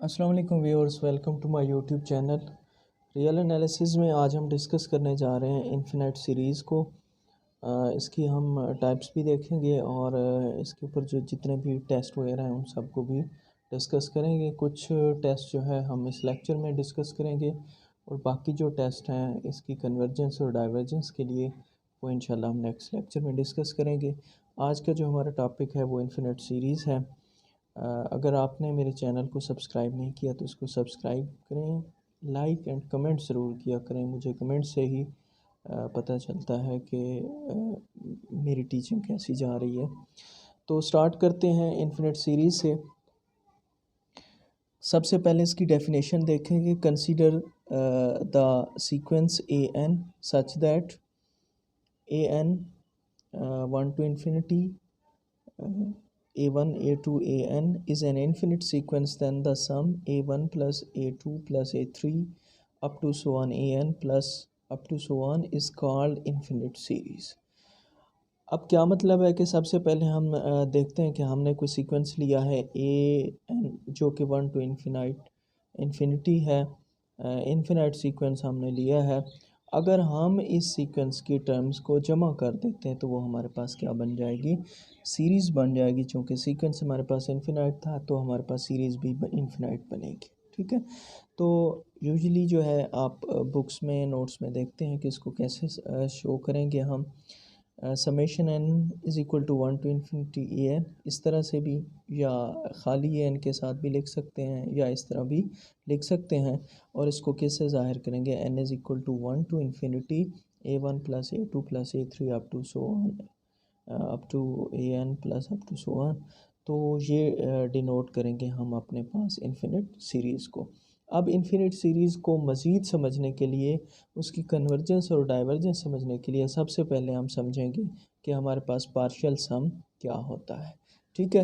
अस्सलाम वालेकुम viewers, welcome to my YouTube channel. Real analysis में आज हम डिस्कस करने जा रहे हैं इन्फिनाइट सीरीज़ को। इसकी हम टाइप्स भी देखेंगे और इसके ऊपर जो जितने भी टेस्ट वगैरह हैं उन सबको भी डिस्कस करेंगे। कुछ टेस्ट जो है हम इस लेक्चर में डिस्कस करेंगे और बाकी जो टेस्ट हैं इसकी कन्वर्जेंस और डाइवर्जेंस के लिए वो इंशाल्लाह हम नेक्स्ट लेक्चर में डिस्कस करेंगे। आज का जो हमारा टॉपिक है वो इन्फिनाइट सीरीज़ है। अगर आपने मेरे चैनल को सब्सक्राइब नहीं किया तो इसको सब्सक्राइब करें, लाइक एंड कमेंट ज़रूर किया करें। मुझे कमेंट से ही पता चलता है कि मेरी टीचिंग कैसी जा रही है। तो स्टार्ट करते हैं इन्फिनिट सीरीज़ से। सबसे पहले इसकी डेफिनेशन देखेंगे। Consider the sequence A N such that A N 1 to infinity a1 a2 an is an infinite sequence, then the sum a1 plus a2 plus a3 up to so on an plus up to so on is called infinite series। अब क्या मतलब है कि सबसे पहले हम देखते हैं कि हमने कोई सीक्वेंस लिया है ए एन जो कि 1 to इन्फिनिटी है। इन्फिनाइट सीक्वेंस हमने लिया है। अगर हम इस सीक्वेंस की टर्म्स को जमा कर देते हैं तो वो हमारे पास क्या बन जाएगी, सीरीज़ बन जाएगी। चूँकि सीक्वेंस हमारे पास इन्फिनाइट था तो हमारे पास सीरीज़ भी इन्फिनाइट बनेगी। ठीक है, तो यूजुअली जो है आप बुक्स में नोट्स में देखते हैं कि इसको कैसे शो करेंगे हम। Summation N is equal to 1 to infinity A N, इस तरह से भी, या खाली ए एन के साथ भी लिख सकते हैं या इस तरह भी लिख सकते हैं। और इसको कैसे ज़ाहिर करेंगे, N is equal to 1 to infinity A one plus A two plus A three up to so on up to A N plus up to so on. तो ये डिनोट करेंगे हम अपने पास इन्फिनिट सीरीज़ को। अब इन्फिनिट सीरीज़ को मज़ीद समझने के लिए, उसकी कन्वर्जेंस और डाइवर्जेंस समझने के लिए सबसे पहले हम समझेंगे कि हमारे पास पार्शियल सम क्या होता है। ठीक है,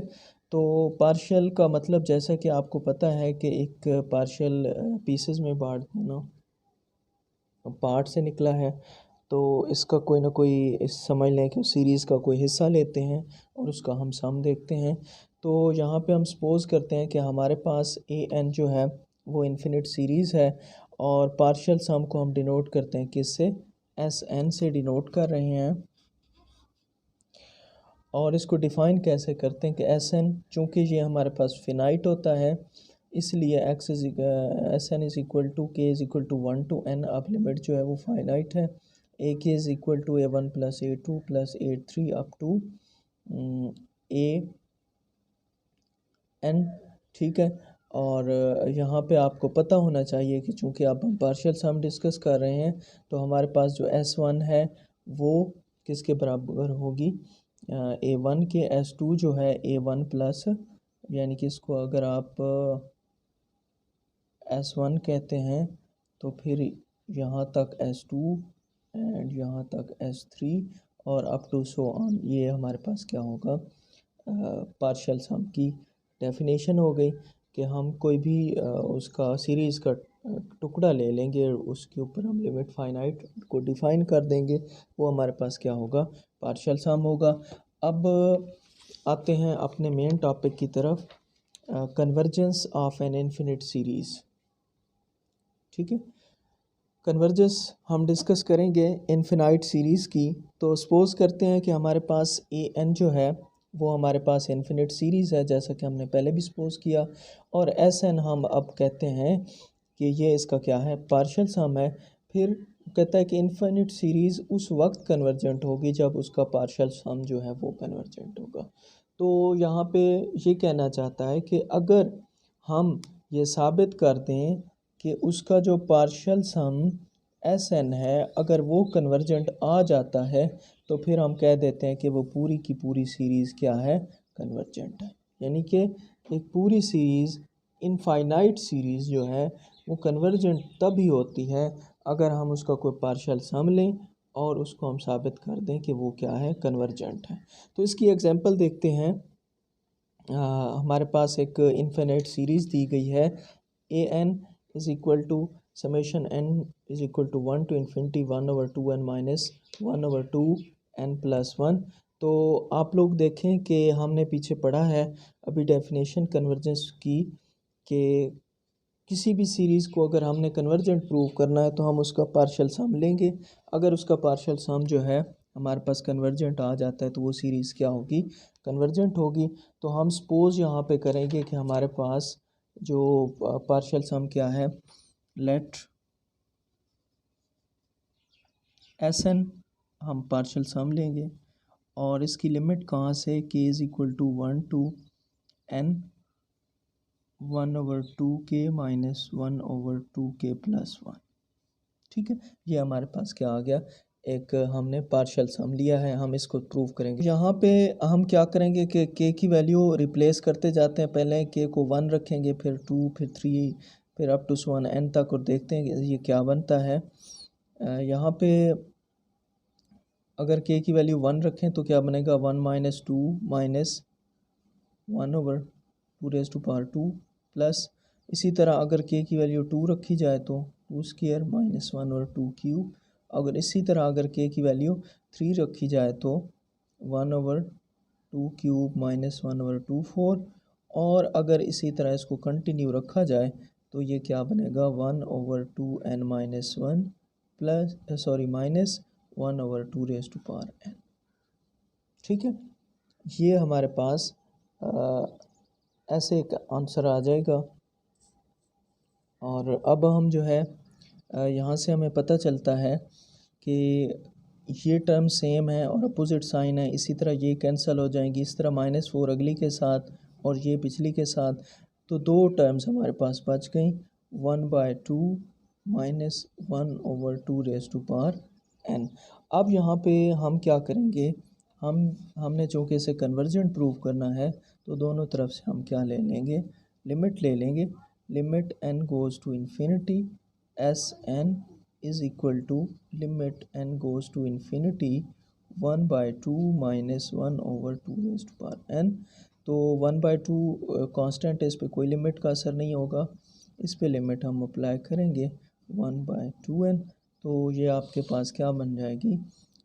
तो पार्शियल का मतलब जैसा कि आपको पता है कि एक पार्शियल पीसेस में बांट देना, पार्ट से निकला है, तो इसका कोई ना कोई इस समझ लें कि सीरीज़ का कोई हिस्सा लेते हैं और उसका हम सम देखते हैं। तो यहाँ पे हम सपोज़ करते हैं कि हमारे पास ए एन जो है वो इन्फिनिट सीरीज़ है और पार्शियल सम को हम डिनोट करते हैं किससे, एस एन से डिनोट कर रहे हैं। और इसको डिफ़ाइन कैसे करते हैं कि एस एन, चूँकि ये हमारे पास फिनाइट होता है, इसलिए x is s N is equal to k is equal to 1 to n। अब लिमिट जो है वो फाइनाइट है। A k is equal to a one plus A two plus A three up to A n. ठीक है, और यहाँ पे आपको पता होना चाहिए कि चूँकि अब हम पार्शियल सम डिस्कस कर रहे हैं तो हमारे पास जो एस वन है वो किसके बराबर होगी, ए वन के। एस टू जो है ए वन प्लस, यानी कि इसको अगर आप एस वन कहते हैं तो फिर यहाँ तक एस टू एंड यहाँ तक एस थ्री और अप टू सो ऑन, ये हमारे पास क्या होगा, पार्शियल सम की डेफिनेशन हो गई कि हम कोई भी उसका सीरीज़ का टुकड़ा ले लेंगे, उसके ऊपर हम लिमिट फाइनाइट को डिफ़ाइन कर देंगे, वो हमारे पास क्या होगा, पार्शियल सम होगा। अब आते हैं अपने मेन टॉपिक की तरफ, convergence of an infinite series. ठीक है, कन्वर्जेंस हम डिस्कस करेंगे इन्फिनाइट सीरीज़ की। तो सपोज़ करते हैं कि हमारे पास ए एन जो है वो हमारे पास इन्फिनिट सीरीज़ है, जैसा कि हमने पहले भी सपोज़ किया। और एस एन हम अब कहते हैं कि ये इसका क्या है, पार्शियल सम है। फिर कहता है कि इन्फिनिट सीरीज़ उस वक्त कन्वर्जेंट होगी जब उसका पार्शियल सम जो है वो कन्वर्जेंट होगा। तो यहाँ पे ये कहना चाहता है कि अगर हम ये साबित कर दें कि उसका जो पार्शियल सम एस एन है अगर वो कन्वर्जेंट आ जाता है तो फिर हम कह देते हैं कि वो पूरी की पूरी सीरीज़ क्या है, कन्वर्जेंट है। यानी कि एक पूरी सीरीज़, इनफाइनाइट सीरीज़ जो है वो कन्वर्जेंट तभी होती है अगर हम उसका कोई पार्शियल सम लें और उसको हम साबित कर दें कि वो क्या है, कन्वर्जेंट है। तो इसकी एग्जांपल देखते हैं। हमारे पास एक इनफिनिट सीरीज़ दी गई है, a N is equal to summation N is equal to 1 to infinity 1/2n minus 1/2n plus 1। तो आप लोग देखें कि हमने पीछे पढ़ा है अभी डेफिनेशन कन्वर्जेंस की, कि किसी भी सीरीज़ को अगर हमने कन्वर्जेंट प्रूव करना है तो हम उसका पार्शियल सम लेंगे। अगर उसका पार्शियल सम जो है हमारे पास कन्वर्जेंट आ जाता है तो वो सीरीज़ क्या होगी, कन्वर्जेंट होगी। तो हम सपोज़ यहाँ पे करेंगे कि हमारे पास जो पार्शियल सम क्या है, लेट एस एन हम पार्शियल सम लेंगे और इसकी लिमिट कहाँ से, K is equal to 1 to N 1/2k minus 1/2k plus 1। ठीक है, ये हमारे पास क्या आ गया, एक हमने पार्शियल सम लिया है, हम इसको प्रूव करेंगे। यहाँ पे हम क्या करेंगे कि के की वैल्यू रिप्लेस करते जाते हैं। पहले के को 1 रखेंगे, फिर 2, फिर 3, फिर अप टू 1 n तक, और देखते हैं कि ये क्या बनता है। यहाँ पे अगर के की वैल्यू 1 रखें तो क्या बनेगा, 1 माइनस 2 माइनस 1/2 प्लस, इसी तरह अगर के की वैल्यू 2 रखी जाए तो 2 स्क्वायर माइनस 1/2 क्यूब। अगर इसी तरह अगर के की वैल्यू 3 रखी जाए तो 1/2 क्यूब माइनस 1/2 4। और अगर इसी तरह इसको कंटिन्यू रखा जाए तो ये क्या बनेगा, 1/2 n minus 1 plus minus 1/2 raise to power n। ठीक है, ये हमारे पास ऐसे एक आंसर आ जाएगा। और अब हम जो है यहाँ से हमें पता चलता है कि ये टर्म सेम है और अपोजिट साइन है, इसी तरह ये कैंसिल हो जाएंगी, इस तरह -4 अगली के साथ और ये पिछली के साथ, तो दो टर्म्स हमारे पास बच गई, 1/2 minus 1/2 raise to power n। अब यहाँ पे हम क्या करेंगे, हमने चूँकि इसे कन्वर्जेंट प्रूव करना है तो दोनों तरफ से हम क्या ले लेंगे, लिमिट ले लेंगे। Limit n goes to infinity S N is equal to limit n goes to infinity 1/2 minus 1/2 raise to power n। तो 1/2 कांस्टेंट है, इस पे कोई लिमिट का असर नहीं होगा, इस पे लिमिट हम अप्लाई करेंगे 1/2n। तो ये आपके पास क्या बन जाएगी,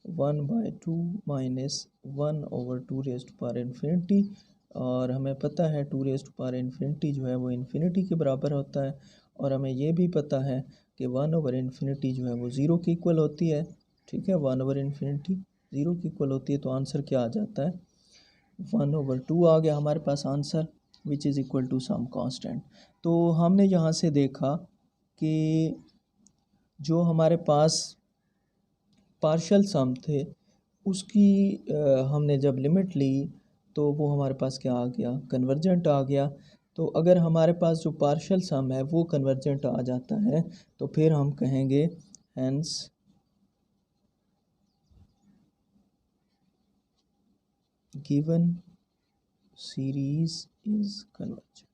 1/2 minus 1/2 raise to power infinity. और हमें पता है 2 रेज़ टू पावर इन्फिनिटी जो है वो इन्फिनिटी के बराबर होता है, और हमें ये भी पता है कि 1/इन्फिनिटी जो है वो 0 के इक्वल होती है। ठीक है, 1/इन्फिनिटी 0 के इक्वल होती है, तो आंसर क्या आ जाता है, 1/2 आ गया हमारे पास answer, which is equal to some constant. तो हमने यहाँ से देखा कि जो हमारे पास पार्शियल सम थे उसकी हमने जब लिमिट ली तो वो हमारे पास क्या आ गया, कन्वर्जेंट आ गया। तो अगर हमारे पास जो पार्शियल सम है वो कन्वर्जेंट आ जाता है तो फिर हम कहेंगे hence given series is convergent.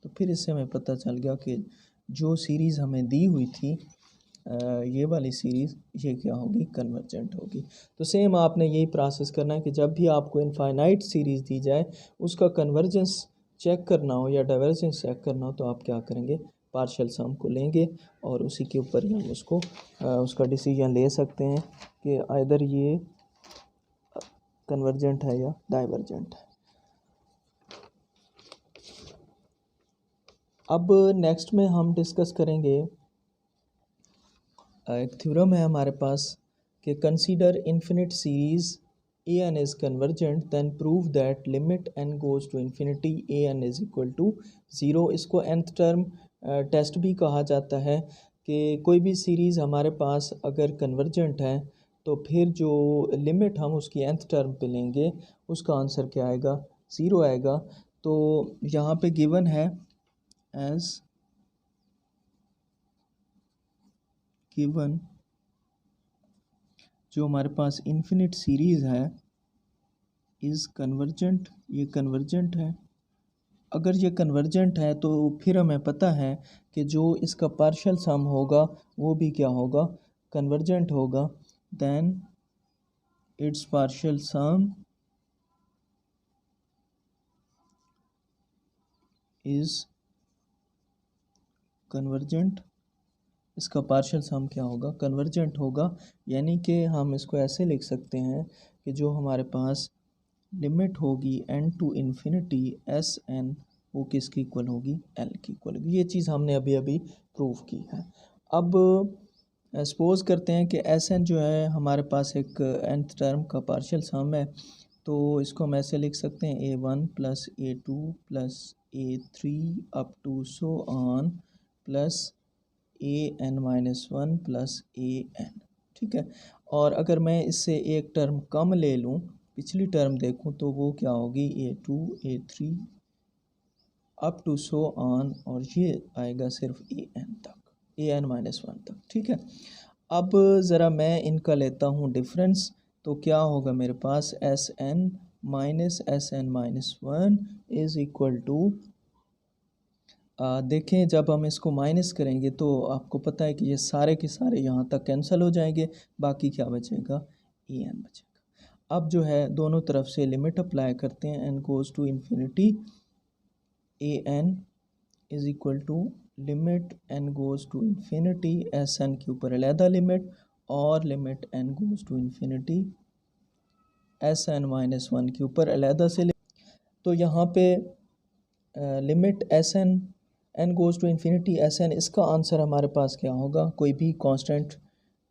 तो फिर इससे हमें पता चल गया कि जो सीरीज़ हमें दी हुई थी ये वाली सीरीज़, ये क्या होगी, कन्वर्जेंट होगी। तो सेम आपने यही प्रोसेस करना है कि जब भी आपको इनफाइनाइट सीरीज़ दी जाए उसका कन्वर्जेंस चेक करना हो या डाइवर्जेंस चेक करना हो तो आप क्या करेंगे, पार्शियल सम को लेंगे और उसी के ऊपर ही हम उसको उसका डिसीजन ले सकते हैं कि आइदर ये कन्वर्जेंट है या डाइवर्जेंट है। अब नेक्स्ट में हम डिस्कस करेंगे, एक थ्योरम है हमारे पास कि consider infinite series A N is convergent then prove that limit N goes to infinity A N is equal to 0। इसको nth टर्म टेस्ट भी कहा जाता है कि कोई भी सीरीज़ हमारे पास अगर कन्वर्जेंट है तो फिर जो लिमिट हम उसकी nth टर्म पे लेंगे उसका आंसर क्या आएगा, 0 आएगा। तो यहाँ पे गिवन है एज गिवन जो हमारे पास इन्फिनिट सीरीज़ है इज़ कन्वर्जेंट, ये कन्वर्जेंट है। अगर ये कन्वर्जेंट है तो फिर हमें पता है कि जो इसका पार्शियल सम होगा वो भी क्या होगा, कन्वर्जेंट होगा। Then its partial sum is convergent, इसका पार्शियल सम क्या होगा, कन्वर्जेंट होगा। यानी कि हम इसको ऐसे लिख सकते हैं कि जो हमारे पास लिमिट होगी n to infinity S N वो किसकी इक्वल होगी, एल की इक्वल होगी। ये चीज़ हमने अभी अभी प्रूव की है। अब सपोज़ करते हैं कि एस एन जो है हमारे पास एक nth टर्म का पार्शियल सम है, तो इसको हम ऐसे लिख सकते हैं A1 plus A2 plus A3 up to so on plus AN-1 plus AN, ठीक है। और अगर मैं इससे एक टर्म कम ले लूँ, पिछली टर्म देखूँ, तो वो क्या होगी, A2 A3 up to so on, और ये आएगा सिर्फ AN तक, AN-1 तक, ठीक है। अब ज़रा मैं इनका लेता हूँ डिफरेंस, तो क्या होगा मेरे पास, SN minus SN-1 is equal to, देखें जब हम इसको माइनस करेंगे तो आपको पता है कि ये सारे के सारे यहाँ तक कैंसिल हो जाएंगे, बाकी क्या बचेगा, EN बचेगा। अब जो है दोनों तरफ से लिमिट अप्लाई करते हैं, n goes to infinity, AN is equal to limit n goes to infinity, SN के ऊपर अलहदा लिमिट, और limit n goes to infinity SN-1 के ऊपर अलहदा से। तो यहाँ पे limit n goes to infinity SN, इसका आंसर हमारे पास क्या होगा, कोई भी कांस्टेंट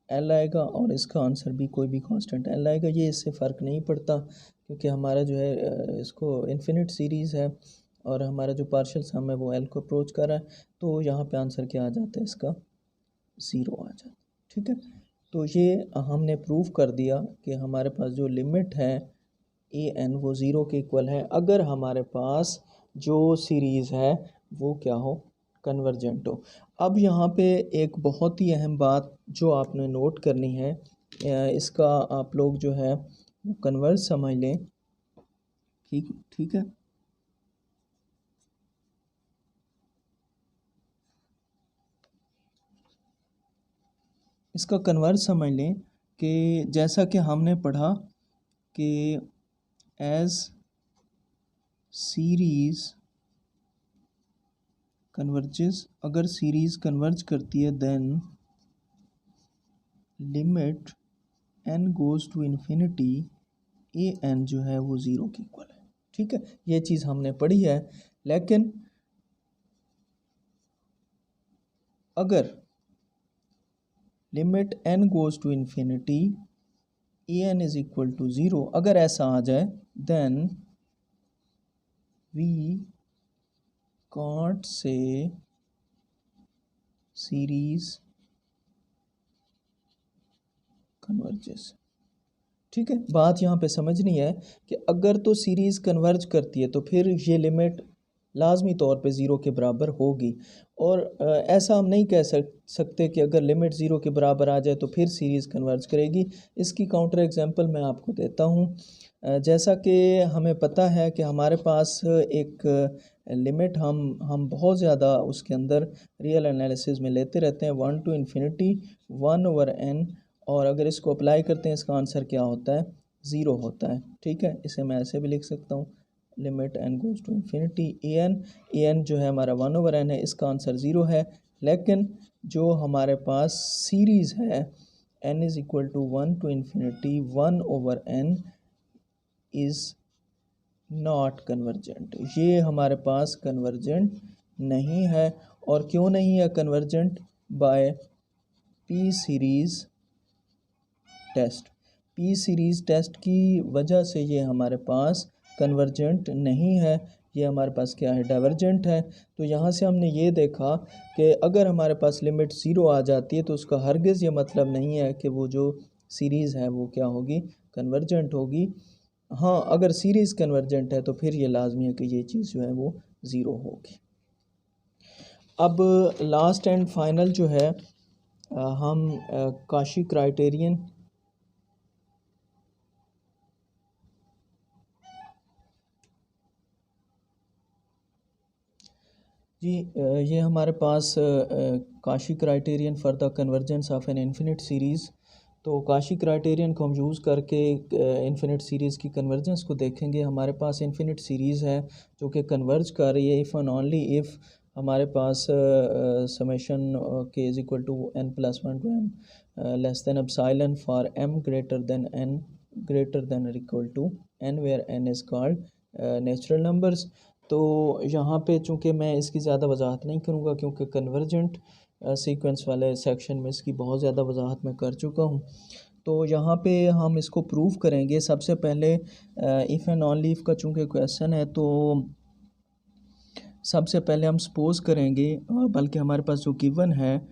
L आएगा, और इसका आंसर भी कोई भी कांस्टेंट L आएगा। ये इससे फ़र्क नहीं पड़ता, क्योंकि हमारा जो है इसको इन्फिनिट सीरीज़ है, और हमारा जो पार्शियल सम है वो L को अप्रोच कर रहा है, तो यहाँ पे आंसर क्या आ जाता है, इसका 0 आ जाता है, ठीक है। तो ये हमने प्रूव कर दिया कि हमारे पास जो लिमिट है AN वो 0 के इक्वल है, अगर हमारे पास जो सीरीज़ है वो क्या हो, कन्वर्जेंट हो। अब यहाँ पे एक बहुत ही अहम बात जो आपने नोट करनी है, इसका आप लोग जो है कन्वर्स समझ लें, ठीक ठीक है। इसका कन्वर्स समझ लें कि जैसा कि हमने पढ़ा कि एज सीरीज़ कन्वर्जेस, अगर सीरीज़ कन्वर्ज करती है then limit n goes to infinity AN जो है वो 0 के इक्वल है, ठीक है। ये चीज़ हमने पढ़ी है। लेकिन अगर limit n goes to infinity AN is equal to 0, अगर ऐसा आ जाए then we can't say series converges, ठीक है। बात यहाँ पे समझनी है कि अगर तो सीरीज़ कन्वर्ज करती है तो फिर ये लिमिट लाजमी तौर पे ज़ीरो के बराबर होगी, और ऐसा हम नहीं कह सकते कि अगर लिमिट ज़ीरो के बराबर आ जाए तो फिर सीरीज़ कन्वर्ज करेगी। इसकी काउंटर एग्जांपल मैं आपको देता हूँ। जैसा कि हमें पता है कि हमारे पास एक लिमिट हम बहुत ज़्यादा उसके अंदर रियल एनालिसिस में लेते रहते हैं, 1 टू इन्फिनिटी 1/n, और अगर इसको अप्लाई करते हैं इसका आंसर क्या होता है, 0 होता है, ठीक है। इसे मैं ऐसे भी लिख सकता हूँ, limit n goes to infinity an जो है हमारा 1/n है, इसका आंसर 0 है। लेकिन जो हमारे पास सीरीज़ है n is equal to 1 to infinity 1/n is not convergent, ये हमारे पास कन्वर्जेंट नहीं है। और क्यों नहीं है convergent, by P series test, P series test की वजह से ये हमारे पास कन्वर्जेंट नहीं है, ये हमारे पास क्या है, डाइवर्जेंट है। तो यहाँ से हमने ये देखा कि अगर हमारे पास लिमिट 0 आ जाती है तो उसका हरगिज़ ये मतलब नहीं है कि वो जो सीरीज़ है वो क्या होगी, कन्वर्जेंट होगी। हाँ, अगर सीरीज़ कन्वर्जेंट है तो फिर ये लाजमी है कि ये चीज़ जो है वो 0 होगी। अब लास्ट एंड फाइनल जो है हम काशी क्राइटेरियन, जी ये हमारे पास Cauchy criterion for the convergence of an infinite series. तो काशी क्राइटेरियन को हम यूज़ करके इन्फिनिट सीरीज़ की कन्वर्जेंस को देखेंगे। हमारे पास इन्फिनिट सीरीज़ है जो कि कन्वर्ज कर रही है इफ़ एंड ओनली इफ़ हमारे पास summation k is equal to n+1 to m less than epsilon for m greater than n greater than और equal to n where n is called natural numbers. तो यहाँ पे चूँकि मैं इसकी ज़्यादा वजाहत नहीं करूँगा क्योंकि कन्वर्जेंट सीक्वेंस वाले सेक्शन में इसकी बहुत ज़्यादा वजाहत मैं कर चुका हूँ। तो यहाँ पे हम इसको प्रूव करेंगे। सबसे पहले इफ़ एंड ओनली इफ़ का चूँकि क्वेश्चन है तो सबसे पहले हम सपोज करेंगे, बल्कि हमारे पास जो गिवन है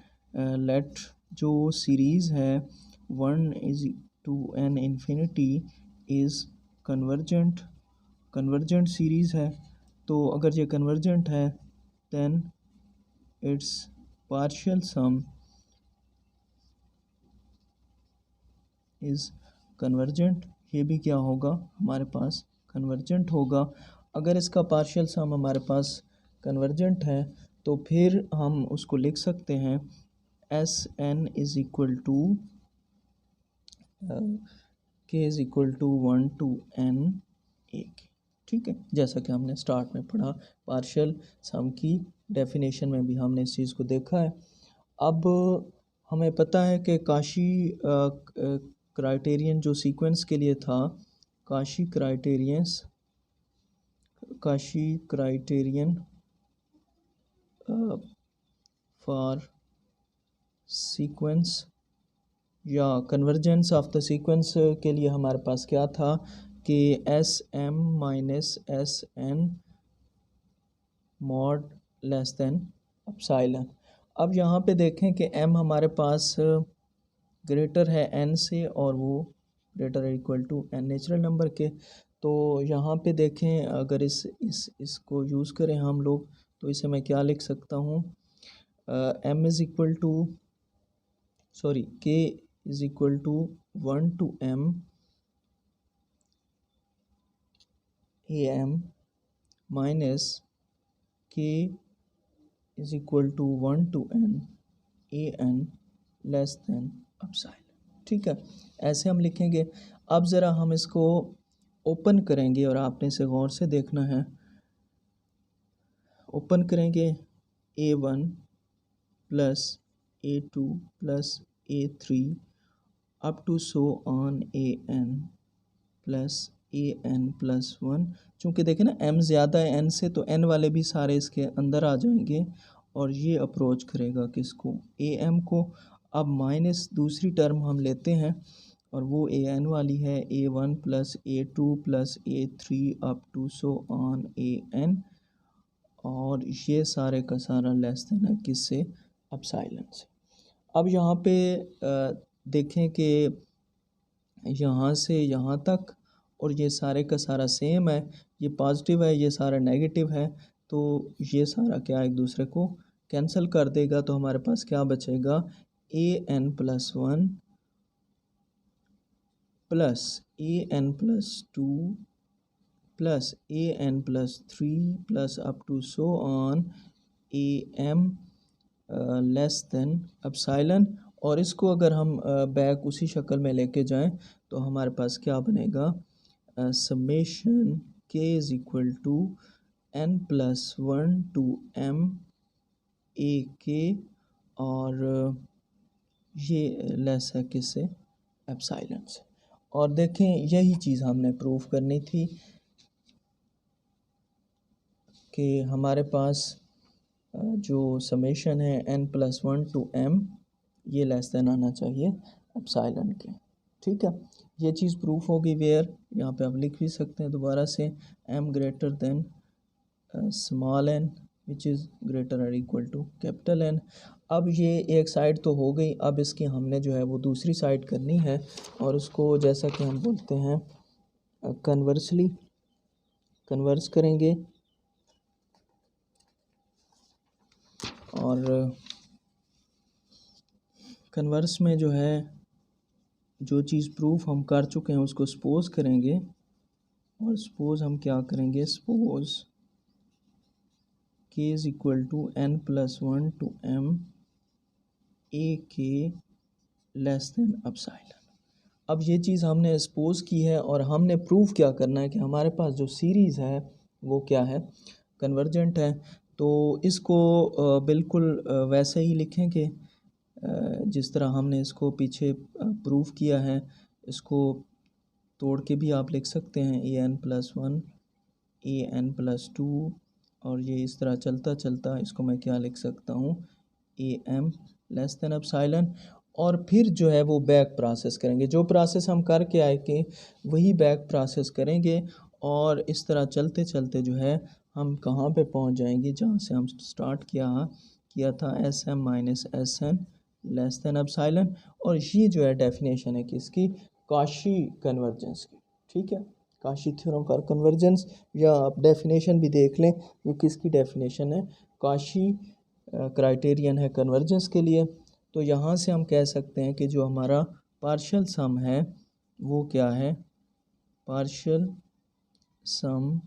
लेट जो सीरीज़ है 1 to n is convergent series है। तो अगर ये कन्वर्जेंट है then its partial sum is convergent. ये भी क्या होगा हमारे पास कन्वर्जेंट होगा। अगर इसका पार्शियल सम हमारे पास कन्वर्जेंट है तो फिर हम उसको लिख सकते हैं s N is equal to k is equal to 1 to n a के। ठीक है, जैसा कि हमने स्टार्ट में पढ़ा, पार्शियल सम की डेफिनेशन में भी हमने इस चीज़ को देखा है। अब हमें पता है कि काशी क्राइटेरियन जो सीक्वेंस के लिए था, काशी क्राइटेरियन फॉर सीक्वेंस या कन्वर्जेंस ऑफ द सीक्वेंस के लिए हमारे पास क्या था कि S M minus S N mod less than epsilon. अब यहाँ पे देखें कि m हमारे पास ग्रेटर है n से और वो ग्रेटर है equal to n natural number के। तो यहाँ पे देखें अगर इसको यूज़ करें हम लोग तो इसे मैं क्या लिख सकता हूँ, m is equal to k is equal to 1 to m am minus k is equal to 1 to n an less than epsilon. ठीक है, ऐसे हम लिखेंगे। अब ज़रा हम इसको ओपन करेंगे और आपने इसे गौर से देखना है। ओपन करेंगे a1 plus a2 plus a3 up to so on an plus an plus 1। चूँकि देखें ना m ज़्यादा है n से, तो n वाले भी सारे इसके अंदर आ जाएंगे और ये अप्रोच करेगा किसको, am को। अब माइनस दूसरी टर्म हम लेते हैं और वो an वाली है a1 plus a2 plus a3 up to so on an, और ये सारे का सारा लेस देन है किससे, एप्सिलॉन से। अब यहाँ पे देखें कि यहाँ से यहाँ तक और ये सारे का सारा सेम है, ये पॉजिटिव है, ये सारा नेगेटिव है, तो ये सारा क्या एक दूसरे को कैंसिल कर देगा। तो हमारे पास क्या बचेगा, an plus 1 plus an plus 2 plus an plus 3 plus up to so on am less than epsilon. और इसको अगर हम बैक उसी शक्ल में लेके जाएं तो हमारे पास क्या बनेगा, summation k is equal to n plus 1 to m a k, और ये लेस है किससे, एप्सिलॉन से। और देखें यही चीज़ हमने प्रूफ करनी थी कि हमारे पास जो समेशन है n प्लस 1 टू m ये लेस देन आना चाहिए एप्सिलॉन के। ठीक है, ये चीज़ प्रूफ होगी वेयर, यहाँ पे आप लिख भी सकते हैं दोबारा से, m greater then small n which is greater और इक्वल टू कैपिटल N। अब ये एक साइड तो हो गई, अब इसकी हमने जो है वो दूसरी साइड करनी है और उसको जैसा कि हम बोलते हैं कन्वर्स करेंगे। और कन्वर्स में जो है जो चीज़ प्रूफ हम कर चुके हैं उसको सपोज करेंगे, और सपोज हम क्या करेंगे, suppose k is equal to n plus 1 to m a k less than epsilon. अब ये चीज़ हमने सपोज की है और हमने प्रूफ क्या करना है कि हमारे पास जो सीरीज़ है वो क्या है, कन्वर्जेंट है। तो इसको बिल्कुल वैसे ही लिखेंगे जिस तरह हमने इसको पीछे प्रूफ किया है। इसको तोड़ के भी आप लिख सकते हैं an प्लस 1 an प्लस 2 और ये इस तरह चलता चलता इसको मैं क्या लिख सकता हूँ, A M less than epsilon. और फिर जो है वो बैक प्रोसेस करेंगे, जो प्रोसेस हम करके आए के वही बैक प्रोसेस करेंगे। और इस तरह चलते चलते जो है हम कहाँ पे पहुँच जाएंगे, जहाँ से हम स्टार्ट किया था, S M minus S N less than epsilon. और ये जो है डेफिनेशन है किसकी, काशी कन्वर्जेंस की। ठीक है, काशी थ्योरम फॉर कन्वर्जेंस, या आप डेफिनेशन भी देख लें, ये किसकी डेफिनेशन है, काशी क्राइटेरियन है कन्वर्जेंस के लिए। तो यहाँ से हम कह सकते हैं कि जो हमारा पार्शियल सम है वो क्या है, partial sum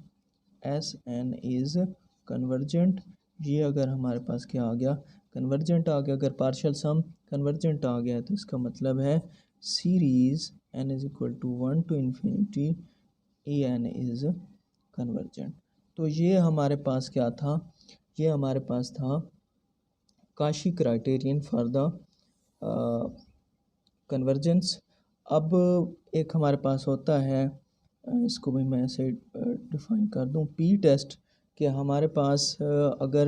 S N is convergent. ये अगर हमारे पास क्या आ गया, कन्वर्जेंट आ गया। अगर पार्शियल सम कन्वर्जेंट आ गया तो इसका मतलब है series N is equal to 1 to infinity A N is convergent. तो ये हमारे पास क्या था, ये हमारे पास था Cauchy criterion for the convergence. अब एक हमारे पास होता है, इसको भी मैं ऐसे डिफाइन कर दूं, पी टेस्ट, कि हमारे पास अगर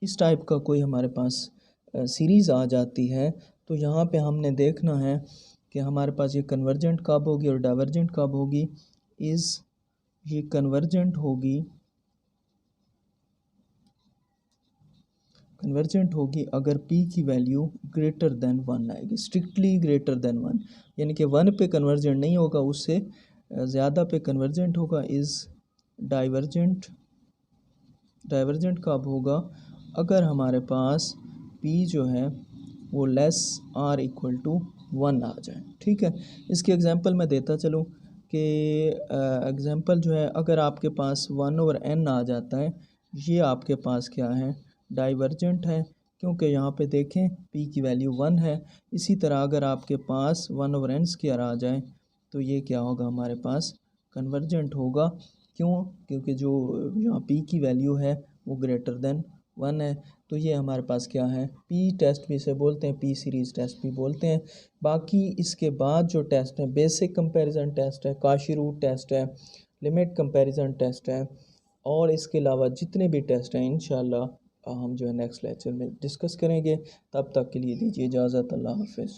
इस टाइप का कोई हमारे पास सीरीज़ आ जाती है, तो यहाँ पे हमने देखना है कि हमारे पास ये कन्वर्जेंट कब होगी और डाइवर्जेंट कब होगी। ये कन्वर्जेंट होगी अगर p की वैल्यू ग्रेटर देन 1 आएगी, स्ट्रिक्टली ग्रेटर देन 1, यानी कि 1 पे कन्वर्जेंट नहीं होगा, उससे ज़्यादा पे कन्वर्जेंट होगा। डाइवर्जेंट कब होगा, अगर हमारे पास p जो है वो लेस आर इक्वल टू 1 आ जाए। ठीक है, इसकी एग्जांपल मैं देता चलूँ कि एग्जांपल जो है, अगर आपके पास 1/n आ जाता है, ये आपके पास क्या है, डाइवर्जेंट है, क्योंकि यहाँ पे देखें p की वैल्यू 1 है। इसी तरह अगर आपके पास 1/n² आ जाए तो ये क्या होगा, हमारे पास कन्वर्जेंट होगा। क्यों, क्योंकि जो यहाँ p की वैल्यू है वो ग्रेटर देन 1 है। तो ये हमारे पास क्या है, पी टेस्ट भी इसे बोलते हैं, पी सीरीज़ टेस्ट भी बोलते हैं। बाकी इसके बाद जो टेस्ट है, बेसिक कंपैरिजन टेस्ट है, काशी रूट टेस्ट है, लिमिट कंपैरिजन टेस्ट है, और इसके अलावा जितने भी टेस्ट हैं इंशाल्लाह हम जो है नेक्स्ट लेक्चर में डिस्कस करेंगे। तब तक के लिए दीजिए इजाज़त, अल्लाह हाफ़िज़।